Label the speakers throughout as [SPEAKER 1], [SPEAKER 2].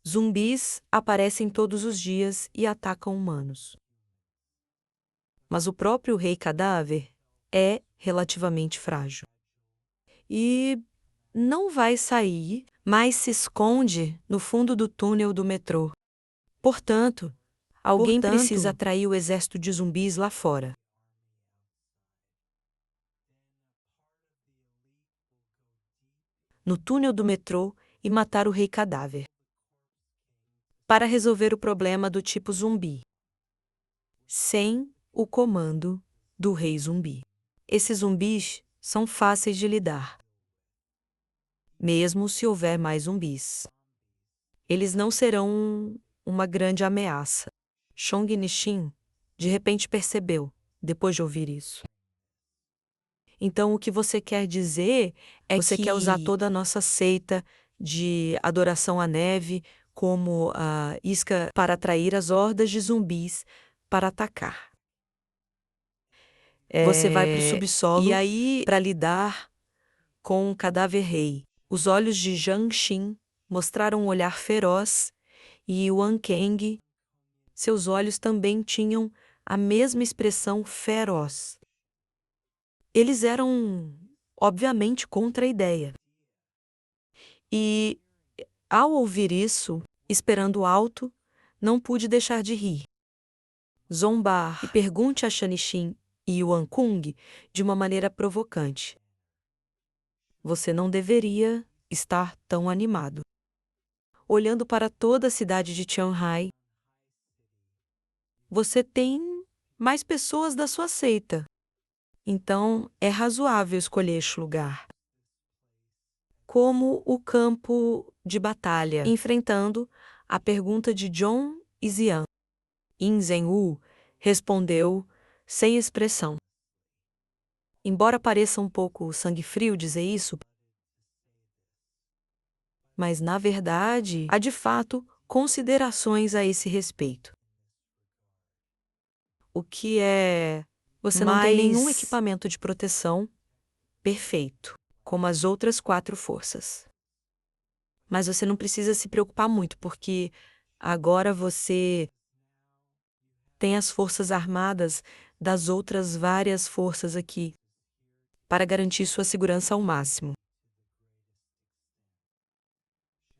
[SPEAKER 1] Zumbis aparecem todos os dias e atacam humanos. Mas o próprio Rei Cadáver é relativamente frágil. E não vai sair, mas se esconde no fundo do túnel do metrô. Portanto, alguém precisa atrair o exército de zumbis lá fora. No túnel do metrô e matar o Rei Cadáver. Para resolver o problema do tipo zumbi. Sem o comando do Rei Zumbi. Esses zumbis são fáceis de lidar. Mesmo se houver mais zumbis. Eles não serão uma grande ameaça. Chong Nishin, de repente percebeu, depois de ouvir isso. Então, o que você quer dizer é que você quer usar toda a nossa seita de adoração à neve como a isca para atrair as hordas de zumbis para atacar. Você vai para o subsolo e aí para lidar com o cadáver rei. Os olhos de Zhang Xin mostraram um olhar feroz e Wang Kang, seus olhos também tinham a mesma expressão feroz. Eles eram, obviamente, contra a ideia. E, ao ouvir isso, esperando alto, não pude deixar de rir. Zombar e pergunte a Shanishin e Yuan Kung de uma maneira provocante. Você não deveria estar tão animado. Olhando para toda a cidade de Tianhai, você tem mais pessoas da sua seita. Então, é razoável escolher este lugar como o campo de batalha, enfrentando a pergunta de Zhong e Xian. Yin Zhenwu respondeu sem expressão. Embora pareça um pouco sangue frio dizer isso, mas na verdade há de fato considerações a esse respeito. O que é... Você não tem nenhum equipamento de proteção perfeito, como as outras 4 forças. Mas você não precisa se preocupar muito, porque agora você tem as forças armadas das outras várias forças aqui, para garantir sua segurança ao máximo.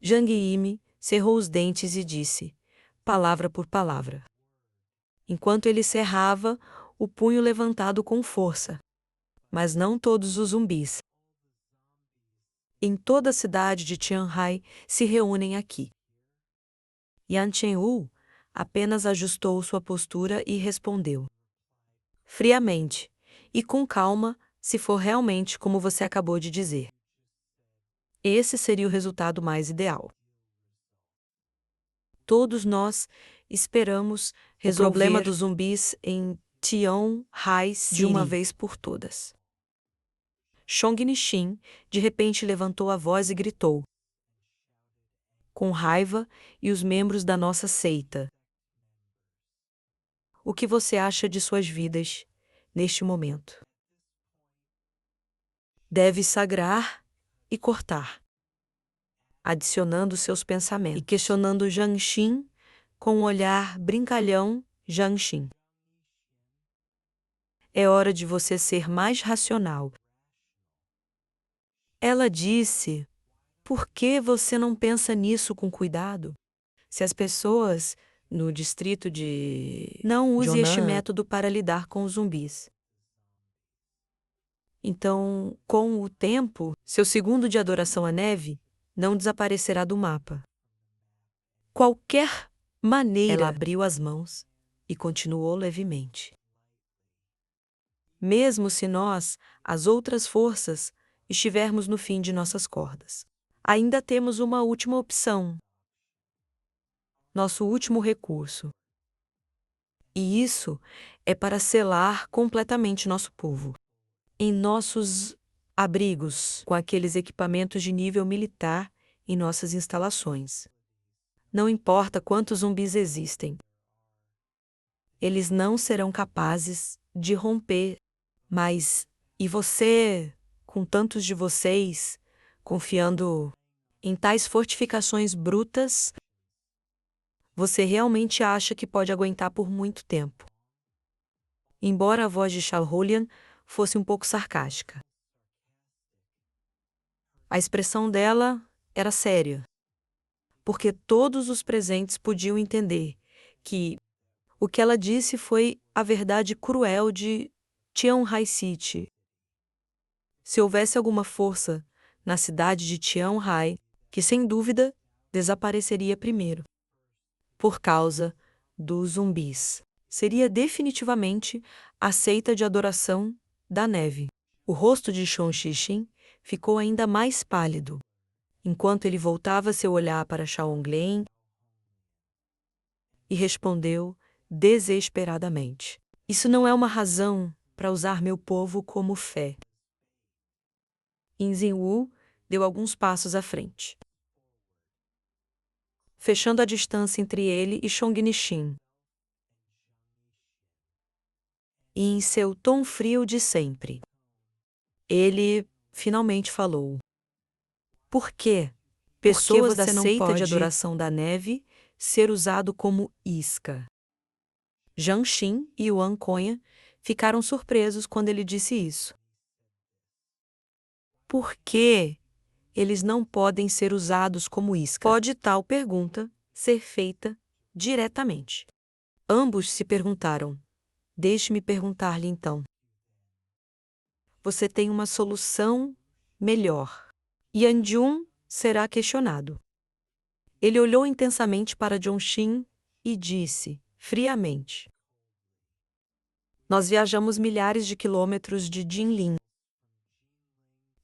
[SPEAKER 1] Zhang Yime cerrou os dentes e disse, palavra por palavra. Enquanto ele cerrava, o punho levantado com força. Mas não todos os zumbis. Em toda a cidade de Tianhai se reúnem aqui. Yan Chenwu apenas ajustou sua postura e respondeu. Friamente, e com calma, se for realmente como você acabou de dizer. Esse seria o resultado mais ideal. Todos nós esperamos resolver o problema dos zumbis em Tianhai de uma vez por todas. Chong Nishin, de repente, levantou a voz e gritou. Com raiva e os membros da nossa seita. O que você acha de suas vidas neste momento? Deve sagrar e cortar, adicionando seus pensamentos e questionando Zhang Xin com um olhar brincalhão Zhang Xin. É hora de você ser mais racional. Ela disse, por que você não pensa nisso com cuidado? Se as pessoas no distrito de... Não use este método para lidar com os zumbis. Então, com o tempo, seu segundo de adoração à neve não desaparecerá do mapa. Qualquer maneira. Ela abriu as mãos e continuou levemente. Mesmo se nós, as outras forças, estivermos no fim de nossas cordas, ainda temos uma última opção. Nosso último recurso. E isso é para selar completamente nosso povo. Em nossos abrigos, com aqueles equipamentos de nível militar em nossas instalações. Não importa quantos zumbis existem. Eles não serão capazes de romper. Mas, e você, com tantos de vocês, confiando em tais fortificações brutas, Você realmente acha que pode aguentar por muito tempo. Embora a voz de Shalholian fosse um pouco sarcástica. A expressão dela era séria, porque todos os presentes podiam entender que o que ela disse foi a verdade cruel de Tianhai City. Se houvesse alguma força na cidade de Tianhai, que sem dúvida desapareceria primeiro, por causa dos zumbis, seria definitivamente a seita de adoração da neve. O rosto de Shon Xixin ficou ainda mais pálido, enquanto ele voltava seu olhar para Shaolin e respondeu desesperadamente: Isso não é uma razão para usar meu povo como fé. Wu deu alguns passos à frente, fechando a distância entre ele e Chongnishin. E em seu tom frio de sempre, ele finalmente falou: Por que pessoas da seita de adoração da neve ser usado como isca? Zhang Xin e Yuan Conha ficaram surpresos quando ele disse isso. Por que eles não podem ser usados como isca? Pode tal pergunta ser feita diretamente. Ambos se perguntaram. Deixe-me perguntar-lhe então. Você tem uma solução melhor. Yan Jun será questionado. Ele olhou intensamente para Zhongxin e disse, friamente: Nós viajamos milhares de quilômetros de Jinlin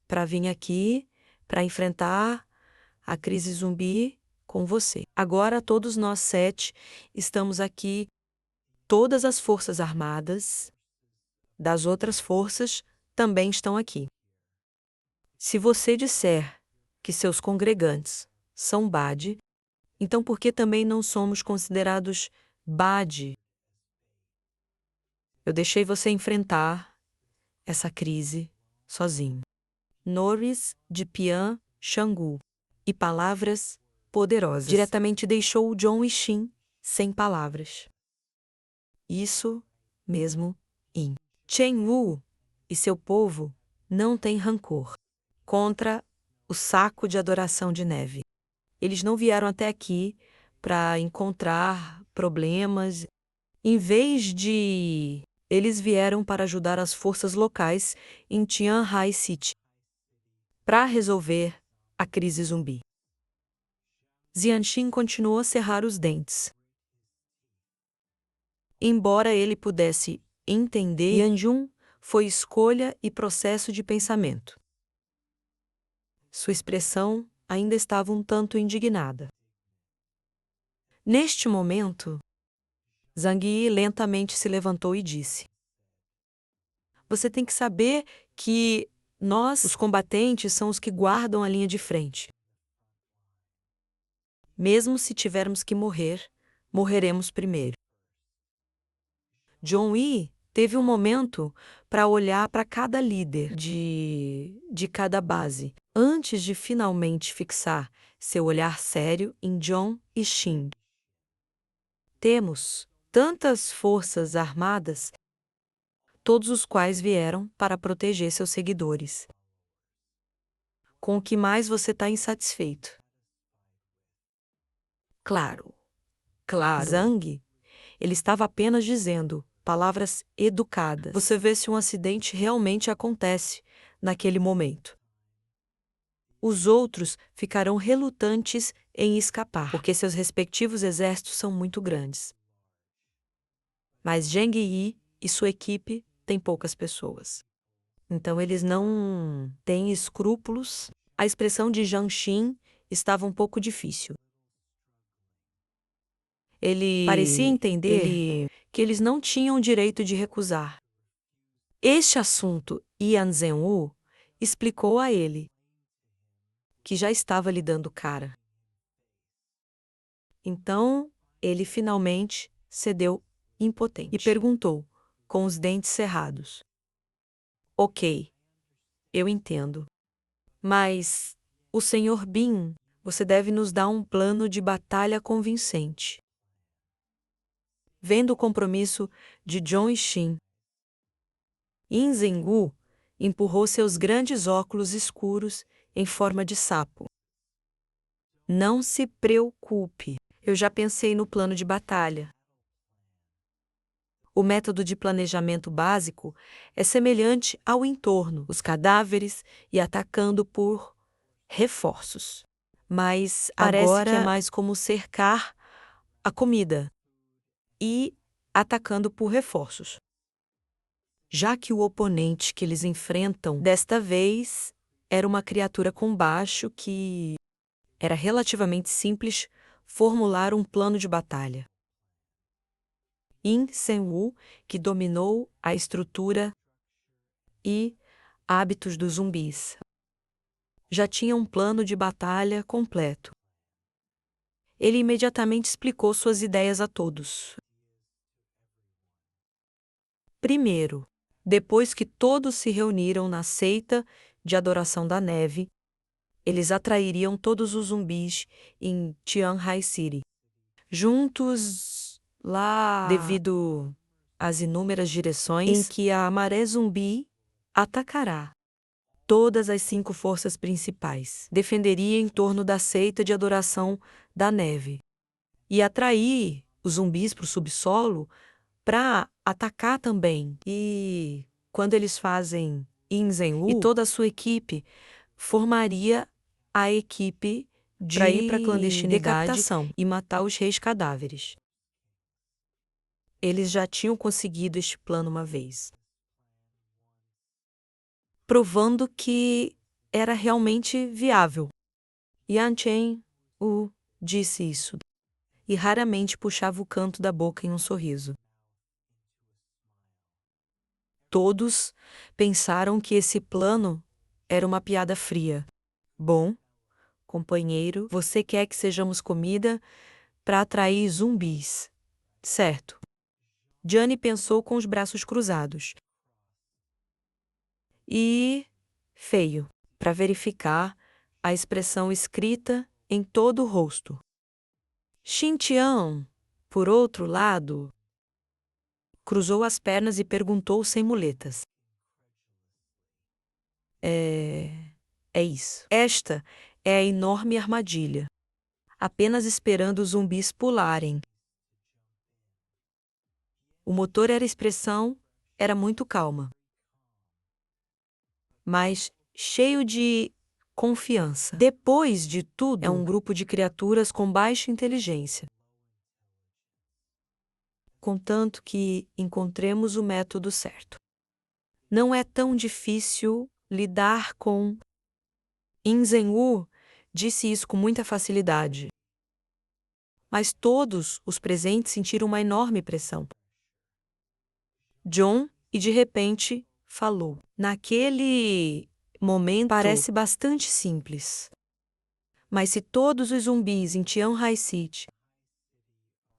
[SPEAKER 1] para vir aqui, para enfrentar a crise zumbi com você. Agora todos nós 7 estamos aqui, todas as forças armadas das outras forças também estão aqui. Se você disser que seus congregantes são Bade, então por que também não somos considerados Bade? Eu deixei você enfrentar essa crise sozinho. Norris de Pian Shangu. E palavras poderosas. Diretamente deixou o Zhong Yixin sem palavras. Isso mesmo, Chen Wu e seu povo não têm rancor contra o saco de adoração de neve. Eles não vieram até aqui para encontrar problemas. Em vez de... Eles vieram para ajudar as forças locais em Tianhai City para resolver a crise zumbi. Zianxin continuou a cerrar os dentes. Embora ele pudesse entender, Yanjun foi escolha e processo de pensamento. Sua expressão ainda estava um tanto indignada. Neste momento, Zhang Yi lentamente se levantou e disse: Você tem que saber que nós, os combatentes, são os que guardam a linha de frente. Mesmo se tivermos que morrer, morreremos primeiro. Zhong Yi teve um momento para olhar para cada líder de cada base, antes de finalmente fixar seu olhar sério em Zhong e Xin. Temos tantas forças armadas, todos os quais vieram para proteger seus seguidores. Com o que mais você está insatisfeito? Claro. Zhang, ele estava apenas dizendo palavras educadas. Você vê se um acidente realmente acontece naquele momento. Os outros ficarão relutantes em escapar, porque seus respectivos exércitos são muito grandes. Mas Zhang Yi e sua equipe têm poucas pessoas. Então eles não têm escrúpulos. A expressão de Zhang Xin estava um pouco difícil. Ele parecia entender que eles não tinham o direito de recusar. Este assunto, Yan Zhenwu explicou a ele, que já estava lhe dando cara. Então, ele finalmente cedeu impotente e perguntou, com os dentes cerrados: Ok, eu entendo. Mas, o Sr. Bin, você deve nos dar um plano de batalha convincente. vendo o compromisso de John e Shin. Yin Zhengu empurrou seus grandes óculos escuros em forma de sapo. Não se preocupe, eu já pensei no plano de batalha. O método de planejamento básico é semelhante ao entorno, os cadáveres e atacando por reforços. Mas parece que é mais como cercar a comida e atacando por reforços. Já que o oponente que eles enfrentam desta vez era uma criatura com baixo que era relativamente simples formular um plano de batalha. Yin Sen-woo, que dominou a estrutura e hábitos dos zumbis, já tinha um plano de batalha completo. Ele imediatamente explicou suas ideias a todos. Primeiro, depois que todos se reuniram na seita de adoração da neve, eles atrairiam todos os zumbis em Tianhai City. Juntos lá, devido às inúmeras direções em que a maré zumbi atacará. Todas as 5 forças principais defenderia em torno da seita de adoração da neve e atrair os zumbis para o subsolo para atacar também. E quando eles fazem Yin Zhenwu, e toda a sua equipe formaria a equipe para ir para a clandestinidade e matar os reis cadáveres. Eles já tinham conseguido este plano uma vez, provando que era realmente viável. Yan Chen-wu disse isso, e raramente puxava o canto da boca em um sorriso. Todos pensaram que esse plano era uma piada fria. Bom, companheiro, você quer que sejamos comida para atrair zumbis, certo? Johnny pensou com os braços cruzados. E feio, para verificar a expressão escrita em todo o rosto. Xin Tian, por outro lado, cruzou as pernas e perguntou sem muletas. É isso. Esta é a enorme armadilha, apenas esperando os zumbis pularem. O motor era expressão, era muito calma, mas cheio de confiança. Depois de tudo, é um grupo de criaturas com baixa inteligência. Contanto que encontremos o método certo. Não é tão difícil lidar com... Yin Zhenwu disse isso com muita facilidade. Mas todos os presentes sentiram uma enorme pressão. John, e de repente, falou. Naquele momento, parece bastante simples. Mas se todos os zumbis em Tianhai City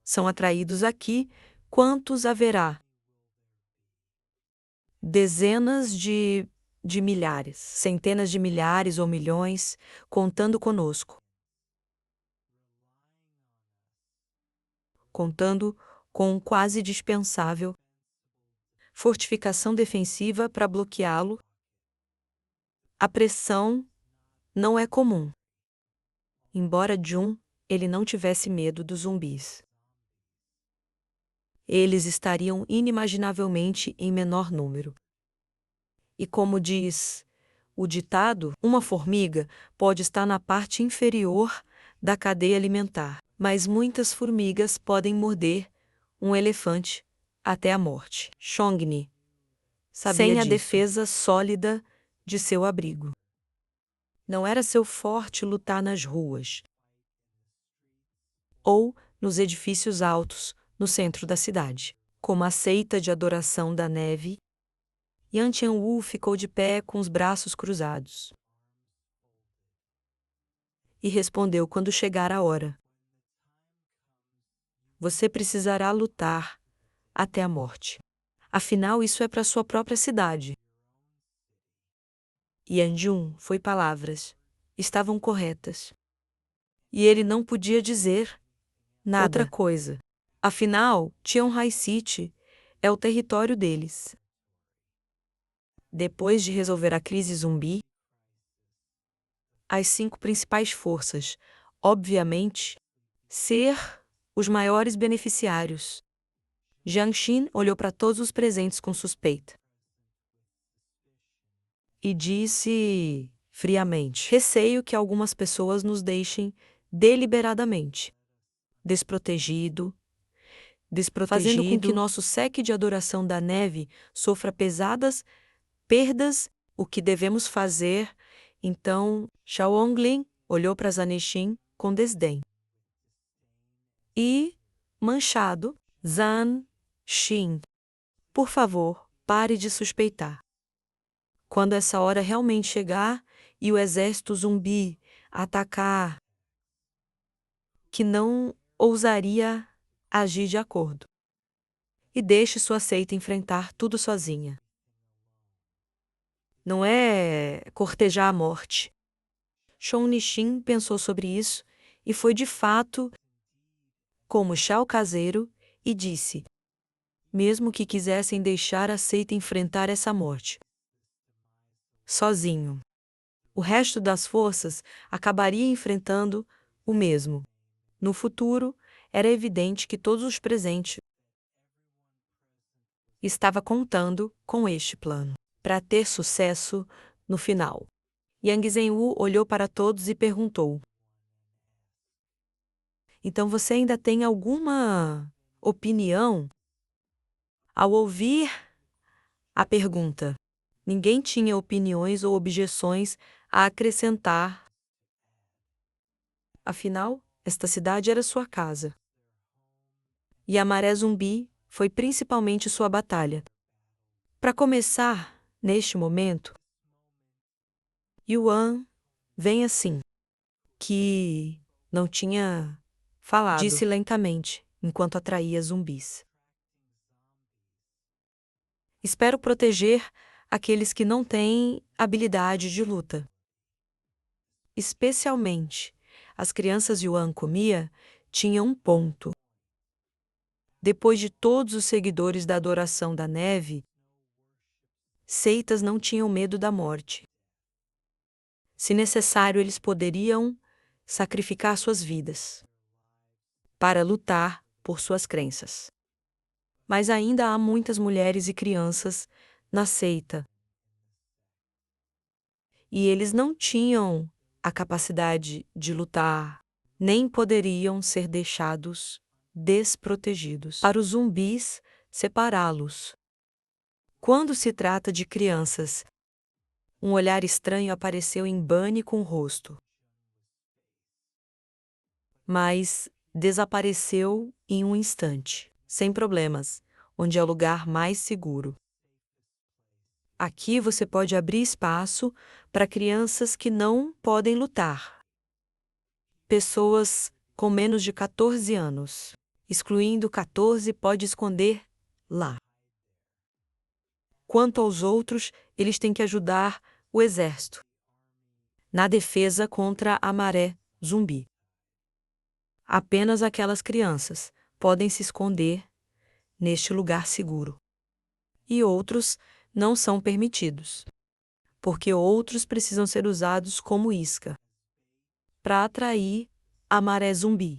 [SPEAKER 1] são atraídos aqui, quantos haverá? Dezenas de milhares, centenas de milhares ou milhões, contando conosco. Contando com um quase dispensável fortificação defensiva para bloqueá-lo. A pressão não é comum. Embora Jun, ele não tivesse medo dos zumbis. Eles estariam inimaginavelmente em menor número. E como diz o ditado, uma formiga pode estar na parte inferior da cadeia alimentar, mas muitas formigas podem morder um elefante até a morte. Chongni sabia sem a defesa sólida de seu abrigo. Não era seu forte lutar nas ruas ou nos edifícios altos no centro da cidade. Como a seita de adoração da neve, Yan Chen-wu ficou de pé com os braços cruzados e respondeu quando chegar a hora. Você precisará lutar até a morte. Afinal, isso é para sua própria cidade. Yan Jun foi palavras. Estavam corretas. E ele não podia dizer nada outra coisa. Afinal, Cheonghai City é o território deles. Depois de resolver a crise zumbi, as 5 principais forças, obviamente, ser os maiores beneficiários. Jiang Xin olhou para todos os presentes com suspeita e disse friamente: receio que algumas pessoas nos deixem deliberadamente desprotegido, fazendo com que nosso séquio de adoração da neve sofra pesadas perdas. O que devemos fazer? Então, Xiaolonglin olhou para Zanexin com desdém. E, manchado, Zan Xin, por favor, pare de suspeitar. Quando essa hora realmente chegar e o exército zumbi atacar, que não ousaria agir de acordo. E deixe sua seita enfrentar tudo sozinha. Não é cortejar a morte. Shou Nixin pensou sobre isso e foi de fato como Shao caseiro e disse: mesmo que quisessem deixar a seita enfrentar essa morte sozinho, o resto das forças acabaria enfrentando o mesmo. No futuro, era evidente que todos os presentes estavam contando com este plano para ter sucesso no final. Yang Zhenwu olhou para todos e perguntou: então você ainda tem alguma opinião? Ao ouvir a pergunta, ninguém tinha opiniões ou objeções a acrescentar. Afinal, esta cidade era sua casa. E a maré zumbi foi principalmente sua batalha. Para começar, neste momento, Yuan vem assim, que não tinha falado, disse lentamente, enquanto atraía zumbis. Espero proteger aqueles que não têm habilidade de luta. Especialmente, as crianças Yuan comia tinham um ponto. Depois de todos os seguidores da adoração da neve, seitas não tinham medo da morte. Se necessário, eles poderiam sacrificar suas vidas para lutar por suas crenças. Mas ainda há muitas mulheres e crianças na seita. E eles não tinham a capacidade de lutar, nem poderiam ser deixados desprotegidos para os zumbis separá-los. Quando se trata de crianças, um olhar estranho apareceu em Bunny com o rosto. Mas desapareceu em um instante, sem problemas, onde é o lugar mais seguro. Aqui você pode abrir espaço para crianças que não podem lutar. Pessoas com menos de 14 anos, excluindo 14, pode esconder lá. Quanto aos outros, eles têm que ajudar o exército na defesa contra a maré zumbi. Apenas aquelas crianças podem se esconder neste lugar seguro. E outros não são permitidos, porque outros precisam ser usados como isca para atrair a maré zumbi.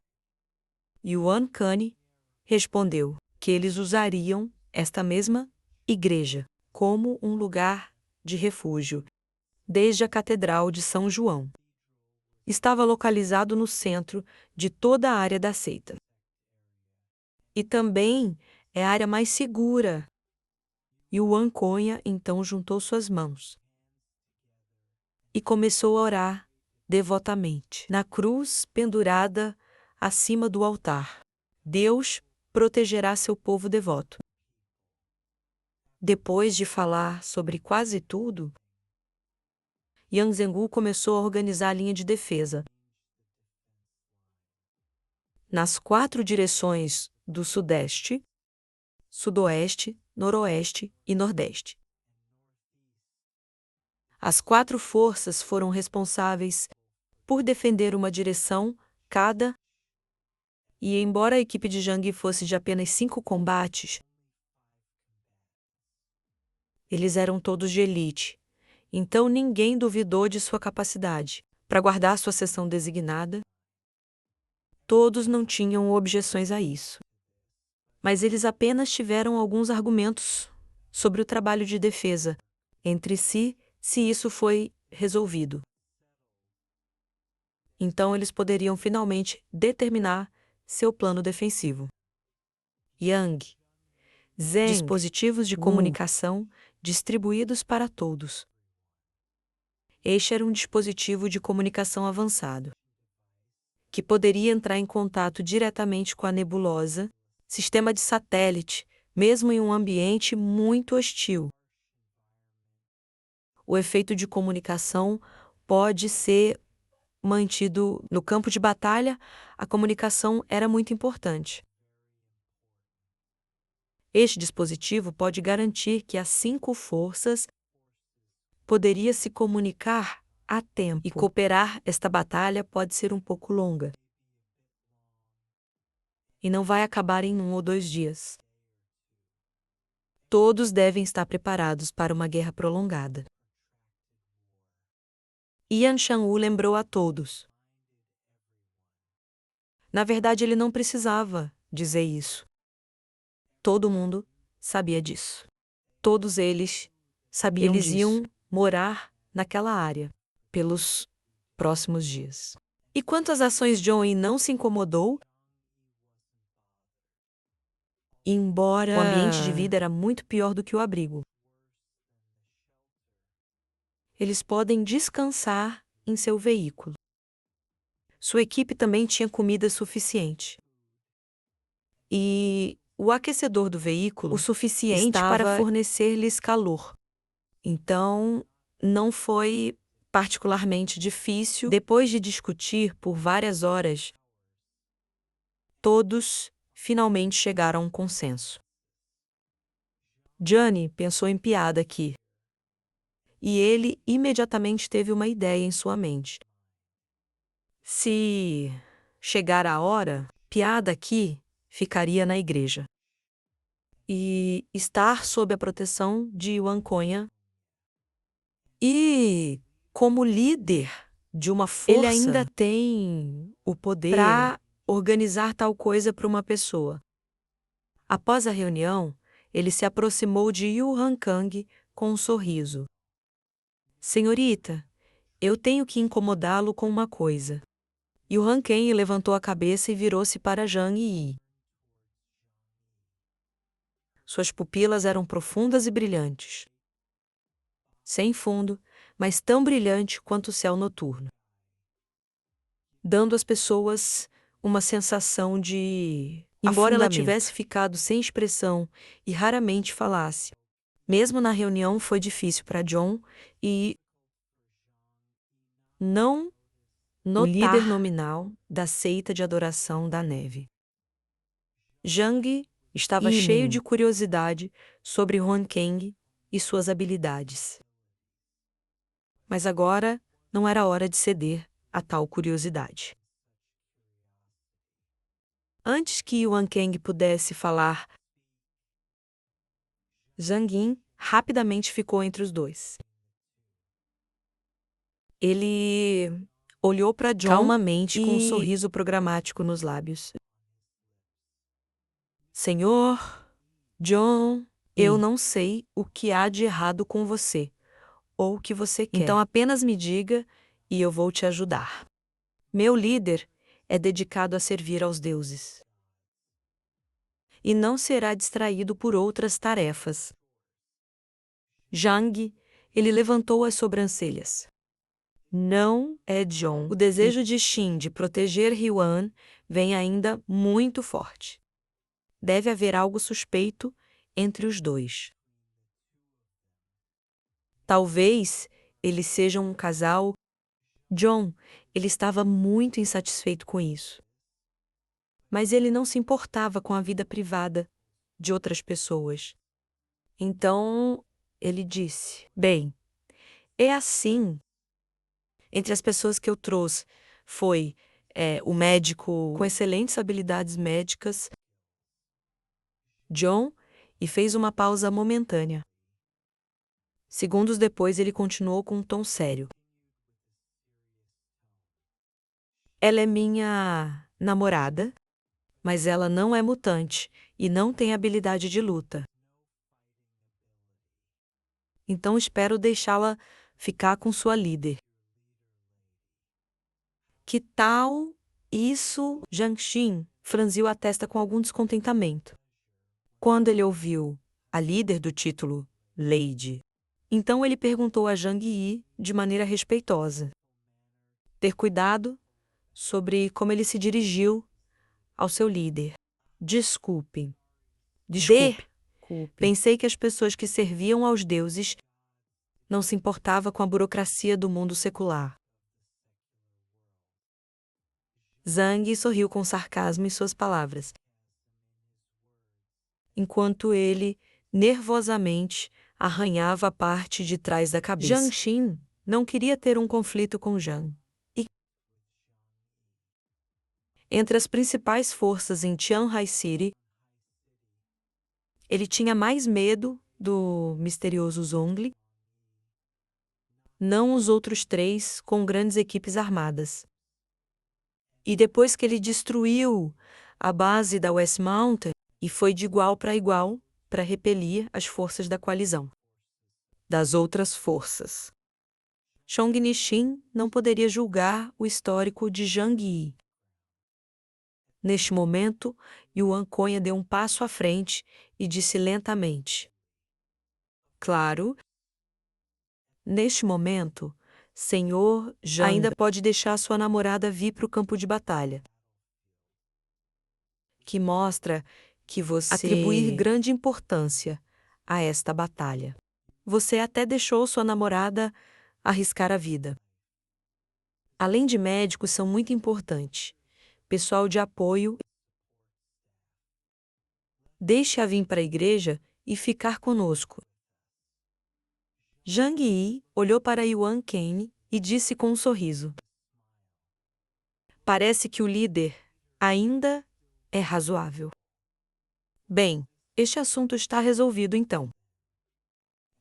[SPEAKER 1] Yuan Kani respondeu que eles usariam esta mesma igreja como um lugar de refúgio, desde a Catedral de São João. Estava localizado no centro de toda a área da seita. E também é a área mais segura. Yuan Conha então juntou suas mãos e começou a orar devotamente na cruz pendurada acima do altar. Deus protegerá seu povo devoto. Depois de falar sobre quase tudo, Yang Zhengu começou a organizar a linha de defesa. Nas 4 direções do sudeste, sudoeste, noroeste e nordeste. As 4 forças foram responsáveis por defender uma direção cada, E embora a equipe de Zhang fosse de apenas 5 combates, eles eram todos de elite, então ninguém duvidou de sua capacidade. Para guardar sua sessão designada, todos não tinham objeções a isso. Mas eles apenas tiveram alguns argumentos sobre o trabalho de defesa entre si, se isso foi resolvido. Então eles poderiam finalmente determinar seu plano defensivo. Yang, Zheng, dispositivos de comunicação distribuídos para todos. Este era um dispositivo de comunicação avançado, que poderia entrar em contato diretamente com a nebulosa, sistema de satélite, mesmo em um ambiente muito hostil. O efeito de comunicação pode ser mantido no campo de batalha, a comunicação era muito importante. Este dispositivo pode garantir que as 5 forças poderiam se comunicar a tempo e cooperar. Esta batalha pode ser um pouco longa e não vai acabar em 1 ou 2 dias. Todos devem estar preparados para uma guerra prolongada. Yan Shanwu lembrou a todos. Na verdade, ele não precisava dizer isso. Todo mundo sabia disso. Todos eles sabiam disso. Eles iam morar naquela área pelos próximos dias. E quanto às ações, John não se incomodou. Embora o ambiente de vida era muito pior do que o abrigo. Eles podem descansar em seu veículo. Sua equipe também tinha comida suficiente. E o aquecedor do veículo o suficiente para fornecer-lhes calor. Então, não foi particularmente difícil. Depois de discutir por várias horas, todos finalmente chegaram a um consenso. Johnny pensou em piada aqui. E ele imediatamente teve uma ideia em sua mente. Se chegar a hora, piada aqui ficaria na igreja. E estar sob a proteção de Wankonha. E, como líder de uma força, ele ainda tem o poder para organizar tal coisa para uma pessoa. Após a reunião, ele se aproximou de Yu Hankang com um sorriso. Senhorita, eu tenho que incomodá-lo com uma coisa. Yu Hankang levantou a cabeça e virou-se para Zhang Yi. Suas pupilas eram profundas e brilhantes. Sem fundo, mas tão brilhante quanto o céu noturno. Dando às pessoas uma sensação de embora ela tivesse ficado sem expressão e raramente falasse. Mesmo na reunião foi difícil para John e não notar o líder nominal da seita de adoração da neve. Zhang estava cheio de curiosidade sobre Huankang e suas habilidades. Mas agora não era hora de ceder a tal curiosidade. Antes que Huankang pudesse falar, Zhang Yin rapidamente ficou entre os dois. Ele olhou para John calmamente com um sorriso programático nos lábios. Senhor, John, eu não sei o que há de errado com você, ou o que você quer. Então apenas me diga e eu vou te ajudar. Meu líder é dedicado a servir aos deuses. E não será distraído por outras tarefas. Zhang, ele levantou as sobrancelhas. Não é John. O desejo de Xin de proteger Yuan vem ainda muito forte. Deve haver algo suspeito entre os dois. Talvez eles sejam um casal. John, ele estava muito insatisfeito com isso. Mas ele não se importava com a vida privada de outras pessoas. Então, ele disse: bem, é assim. Entre as pessoas que eu trouxe foi o médico com excelentes habilidades médicas, John, e fez uma pausa momentânea. Segundos depois, ele continuou com um tom sério. Ela é minha namorada, mas ela não é mutante e não tem habilidade de luta. Então espero deixá-la ficar com sua líder. Que tal isso? Jiang Xin franziu a testa com algum descontentamento. Quando ele ouviu a líder do título, Lady, então ele perguntou a Zhang Yi de maneira respeitosa. Ter cuidado sobre como ele se dirigiu ao seu líder. Desculpe. Pensei que as pessoas que serviam aos deuses não se importavam com a burocracia do mundo secular. Zhang sorriu com sarcasmo em suas palavras, enquanto ele, nervosamente, arranhava a parte de trás da cabeça. Jiang Xin não queria ter um conflito com Zhang. Entre as principais forças em Tianhai City, ele tinha mais medo do misterioso Zhongli, não os outros três com grandes equipes armadas. E depois que ele destruiu a base da West Mountain, e foi de igual para repelir as forças da coalizão. Das outras forças. Chong Nixin não poderia julgar o histórico de Zhang Yi. Neste momento, Yuan Conha deu um passo à frente e disse lentamente: Claro, neste momento, Senhor Zhang ainda pode deixar sua namorada vir para o campo de batalha. Que mostra que você atribuir grande importância a esta batalha. Você até deixou sua namorada arriscar a vida. Além de médicos, são muito importantes. Pessoal de apoio. Deixe-a vir para a igreja e ficar conosco. Zhang Yi olhou para Yuan Ken e disse com um sorriso: Parece que o líder ainda é razoável. Bem, este assunto está resolvido então.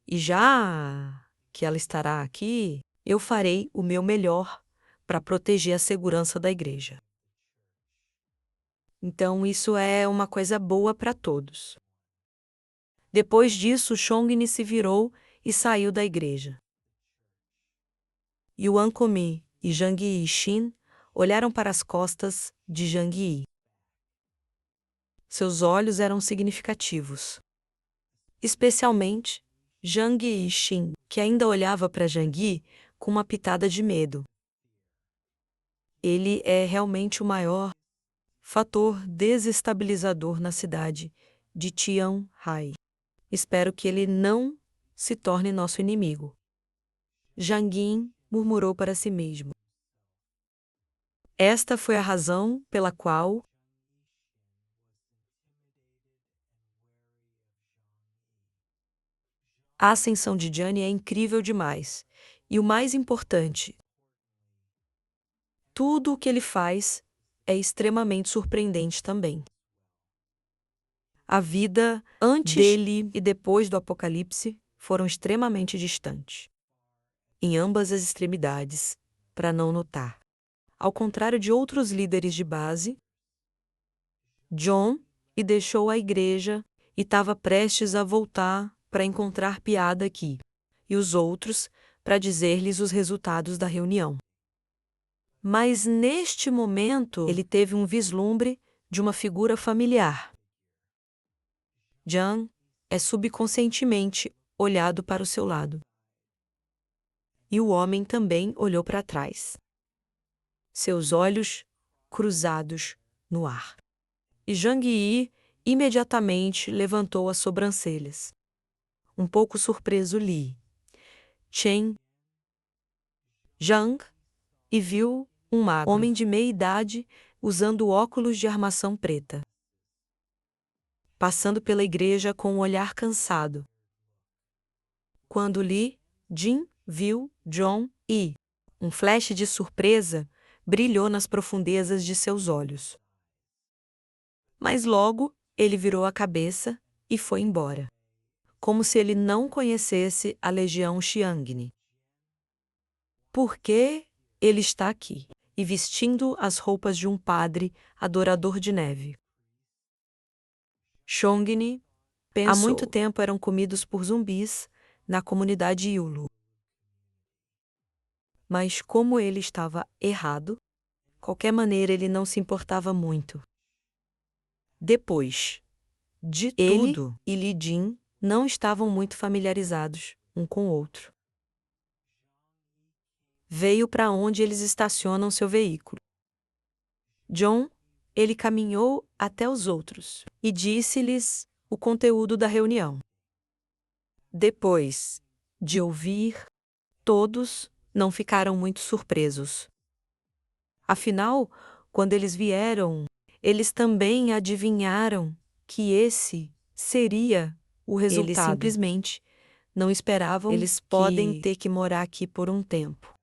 [SPEAKER 1] E já que ela estará aqui, eu farei o meu melhor para proteger a segurança da igreja. Então isso é uma coisa boa para todos. Depois disso, Chongni se virou e saiu da igreja. Yuan Komi e Zhang Yixin olharam para as costas de Zhang Yi. Seus olhos eram significativos. Especialmente Zhang Yixin, que ainda olhava para Zhang Yi com uma pitada de medo. Ele é realmente o maior fator desestabilizador na cidade de Tianhai. Espero que ele não se torne nosso inimigo. Zhang Yi murmurou para si mesmo. Esta foi a razão pela qual a ascensão de Jiani é incrível demais. E o mais importante, tudo o que ele faz é extremamente surpreendente também. A vida antes dele e depois do apocalipse foram extremamente distantes. Em ambas as extremidades, para não notar. Ao contrário de outros líderes de base, John deixou a igreja e estava prestes a voltar para encontrar piada aqui, e os outros para dizer-lhes os resultados da reunião. Mas neste momento ele teve um vislumbre de uma figura familiar. Jiang é subconscientemente olhado para o seu lado. E o homem também olhou para trás. Seus olhos cruzados no ar. E Zhang Yi imediatamente levantou as sobrancelhas. Um pouco surpreso Li Chen Zhang e viu um magro homem de meia idade usando óculos de armação preta, passando pela igreja com um olhar cansado. Quando Li Jin viu John e um flash de surpresa brilhou nas profundezas de seus olhos. Mas logo ele virou a cabeça e foi embora, como se ele não conhecesse a legião Xiangni. Por que ele está aqui e vestindo as roupas de um padre adorador de neve? Xiongni pensou. Há muito tempo eram comidos por zumbis na comunidade Yulu. Mas como ele estava errado, qualquer maneira ele não se importava muito. Depois de tudo, ele e Li Jin não estavam muito familiarizados um com o outro. Veio para onde eles estacionam seu veículo. John, ele caminhou até os outros e disse-lhes o conteúdo da reunião. Depois de ouvir, todos não ficaram muito surpresos. Afinal, quando eles vieram, eles também adivinharam que esse seria o resultado. Eles simplesmente não esperavam. Eles podem ter que morar aqui por um tempo.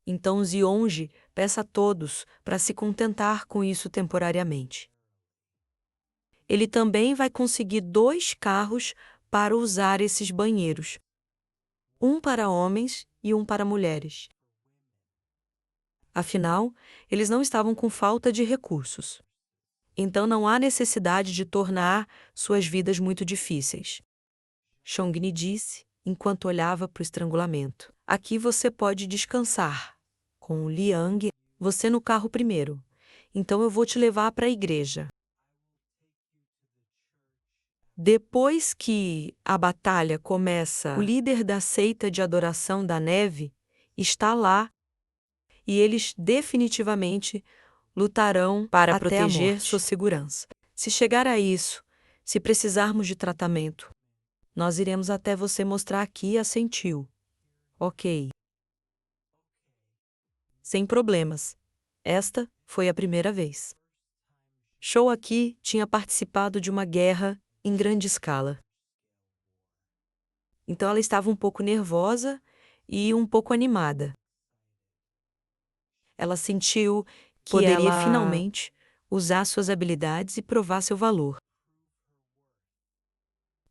[SPEAKER 1] Então Zionji peça a todos para se contentar com isso temporariamente. Ele também vai conseguir 2 carros para usar esses banheiros. Um para homens e um para mulheres. Afinal, eles não estavam com falta de recursos. Então não há necessidade de tornar suas vidas muito difíceis. Xiongni disse, enquanto olhava para o estrangulamento. Aqui você pode descansar. Com o Liang, você no carro primeiro. Então eu vou te levar para a igreja. Depois que a batalha começa, o líder da seita de adoração da neve está lá e eles definitivamente lutarão para proteger sua segurança. Se chegar a isso, se precisarmos de tratamento, nós iremos até você mostrar aqui, assentiu. Ok. Sem problemas. Esta foi a primeira vez. Shou aqui tinha participado de uma guerra em grande escala. Então ela estava um pouco nervosa e um pouco animada. Ela sentiu que poderia finalmente usar suas habilidades e provar seu valor.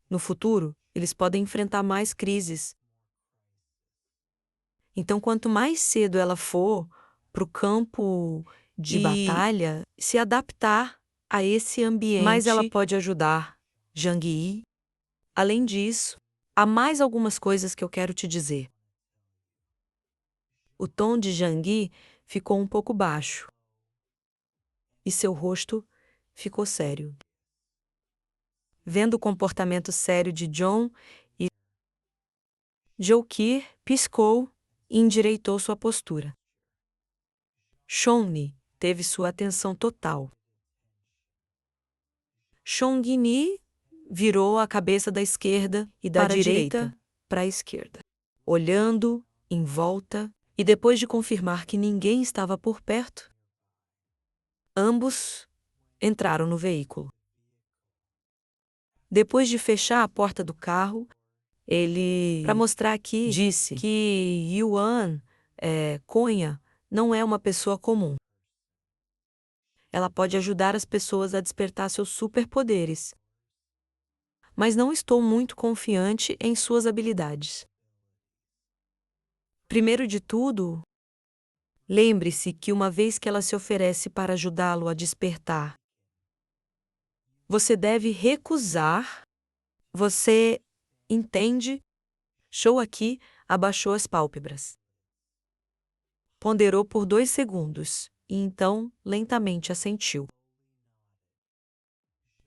[SPEAKER 1] No futuro, eles podem enfrentar mais crises. Então, quanto mais cedo ela for para o campo de batalha, se adaptar a esse ambiente, mais ela pode ajudar Zhang Yi. Além disso, há mais algumas coisas que eu quero te dizer. O tom de Zhang Yi ficou um pouco baixo e seu rosto ficou sério. Vendo o comportamento sério de John e Joukir piscou e endireitou sua postura. Xiongni teve sua atenção total. Xiongni virou a cabeça da esquerda e da direita para a esquerda, olhando em volta e depois de confirmar que ninguém estava por perto, ambos entraram no veículo. Depois de fechar a porta do carro, ele, para mostrar aqui, disse que Yuan Conha não é uma pessoa comum. Ela pode ajudar as pessoas a despertar seus superpoderes. Mas não estou muito confiante em suas habilidades. Primeiro de tudo, lembre-se que uma vez que ela se oferece para ajudá-lo a despertar, você deve recusar. Você entende? Shou aqui abaixou as pálpebras. Ponderou por 2 segundos e então lentamente assentiu.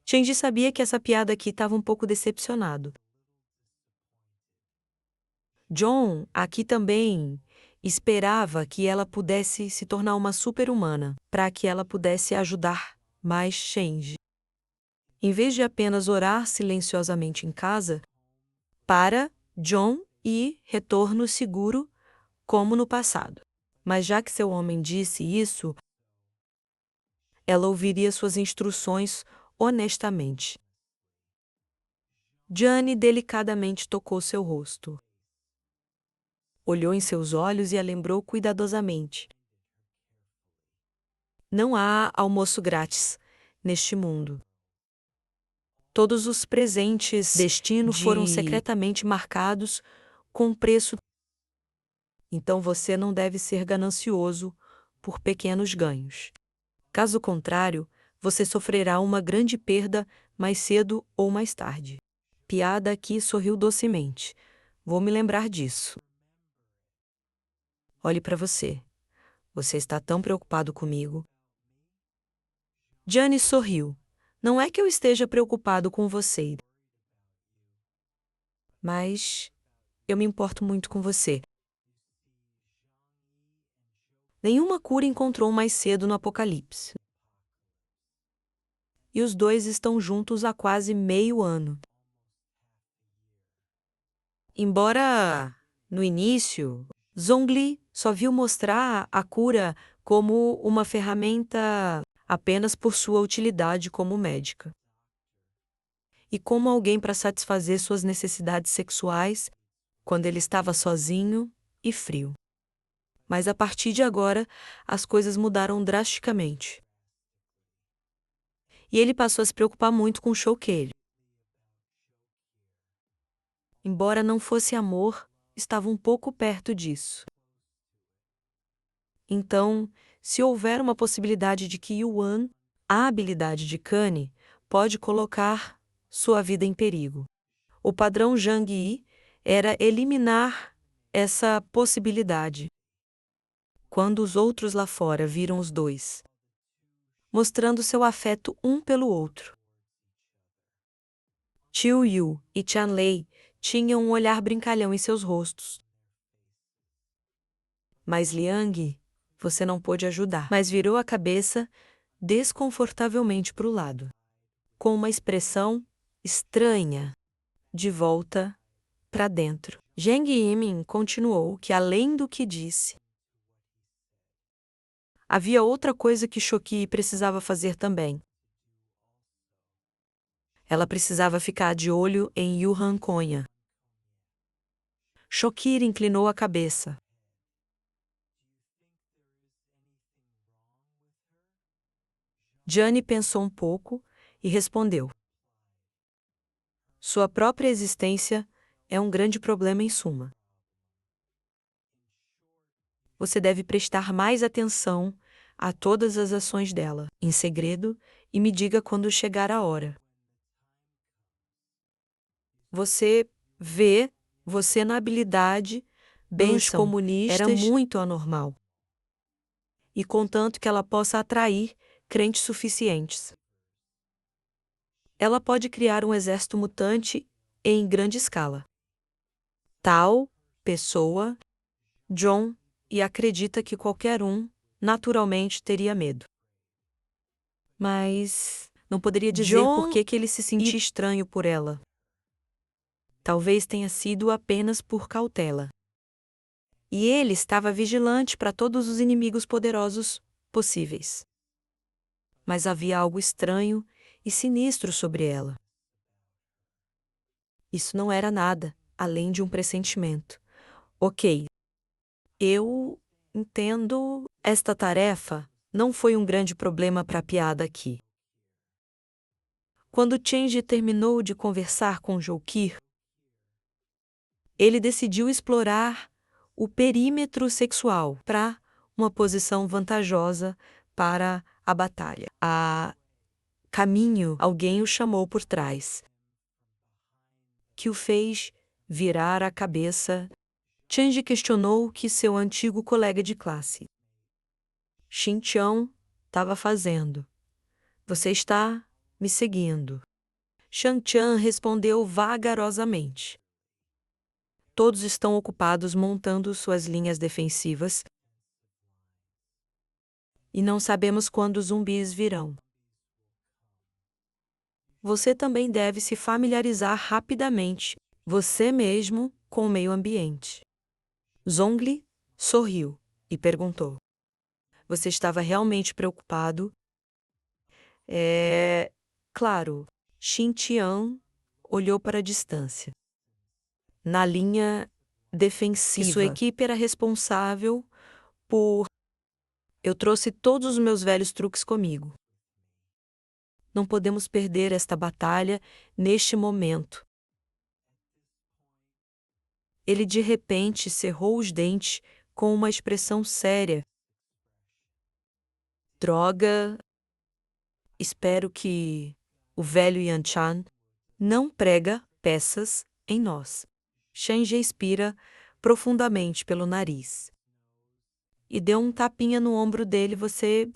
[SPEAKER 1] Shenji sabia que essa piada aqui estava um pouco decepcionado. John aqui também esperava que ela pudesse se tornar uma super-humana, para que ela pudesse ajudar mais Shenji. Em vez de apenas orar silenciosamente em casa, para John e retorno seguro, como no passado. Mas já que seu homem disse isso, ela ouviria suas instruções honestamente. Jane delicadamente tocou seu rosto. olhou em seus olhos e a lembrou cuidadosamente. Não há almoço grátis neste mundo. Todos os presentes destino foram secretamente marcados com preço. Então você não deve ser ganancioso por pequenos ganhos. Caso contrário, você sofrerá uma grande perda mais cedo ou mais tarde. Piada aqui sorriu docemente. Vou me lembrar disso. Olhe para você. Você está tão preocupado comigo. Gianni sorriu. Não é que eu esteja preocupado com você. Mas eu me importo muito com você. Nenhuma cura encontrou mais cedo no Apocalipse. E os dois estão juntos há quase meio ano. Embora, no início, Zhongli só viu mostrar a cura como uma ferramenta apenas por sua utilidade como médica. E como alguém para satisfazer suas necessidades sexuais quando ele estava sozinho e frio. Mas a partir de agora, as coisas mudaram drasticamente. E ele passou a se preocupar muito com o Shokiri. Embora não fosse amor, estava um pouco perto disso. Então, se houver uma possibilidade de que Yuan, a habilidade de Kane, pode colocar sua vida em perigo. O padrão Zhang Yi era eliminar essa possibilidade. Quando os outros lá fora viram os dois, mostrando seu afeto um pelo outro. Chiu Yu e Chanlei tinham um olhar brincalhão em seus rostos. Mas Liang, você não pôde ajudar. Mas virou a cabeça desconfortavelmente para o lado, com uma expressão estranha, de volta para dentro. Zheng Yimin continuou que, além do que disse, havia outra coisa que Shoki precisava fazer também. Ela precisava ficar de olho em Yuhan Konha. Shokir inclinou a cabeça. Gianni pensou um pouco e respondeu. Sua própria existência é um grande problema em suma. Você deve prestar mais atenção a todas as ações dela, em segredo, e me diga quando chegar a hora. Você vê você na habilidade dos comunistas era muito anormal. E contanto que ela possa atrair crentes suficientes. Ela pode criar um exército mutante em grande escala. Tal pessoa, John, e acredita que qualquer um, naturalmente, teria medo. Mas não poderia dizer por que ele se sentia estranho por ela. Talvez tenha sido apenas por cautela. E ele estava vigilante para todos os inimigos poderosos possíveis. Mas havia algo estranho e sinistro sobre ela. Isso não era nada, além de um pressentimento. Ok. Eu entendo. Esta tarefa não foi um grande problema para a piada aqui. Quando Chenji terminou de conversar com Joukir, ele decidiu explorar o perímetro sexual para uma posição vantajosa para a batalha. A caminho, alguém o chamou por trás, que o fez virar a cabeça. Chenji questionou o que seu antigo colega de classe, Xinqiang, estava fazendo. Você está me seguindo. Shang-Chan respondeu vagarosamente. Todos estão ocupados montando suas linhas defensivas e não sabemos quando os zumbis virão. Você também deve se familiarizar rapidamente, você mesmo, com o meio ambiente. Zhongli sorriu e perguntou. Você estava realmente preocupado? Claro. Xinqiang olhou para a distância. Na linha defensiva. Que sua equipe era responsável por... Eu trouxe todos os meus velhos truques comigo. Não podemos perder esta batalha neste momento. Ele de repente cerrou os dentes com uma expressão séria. Droga. Espero que o velho Yan-chan não prega peças em nós. Shenji expira profundamente pelo nariz. E deu um tapinha no ombro dele. Você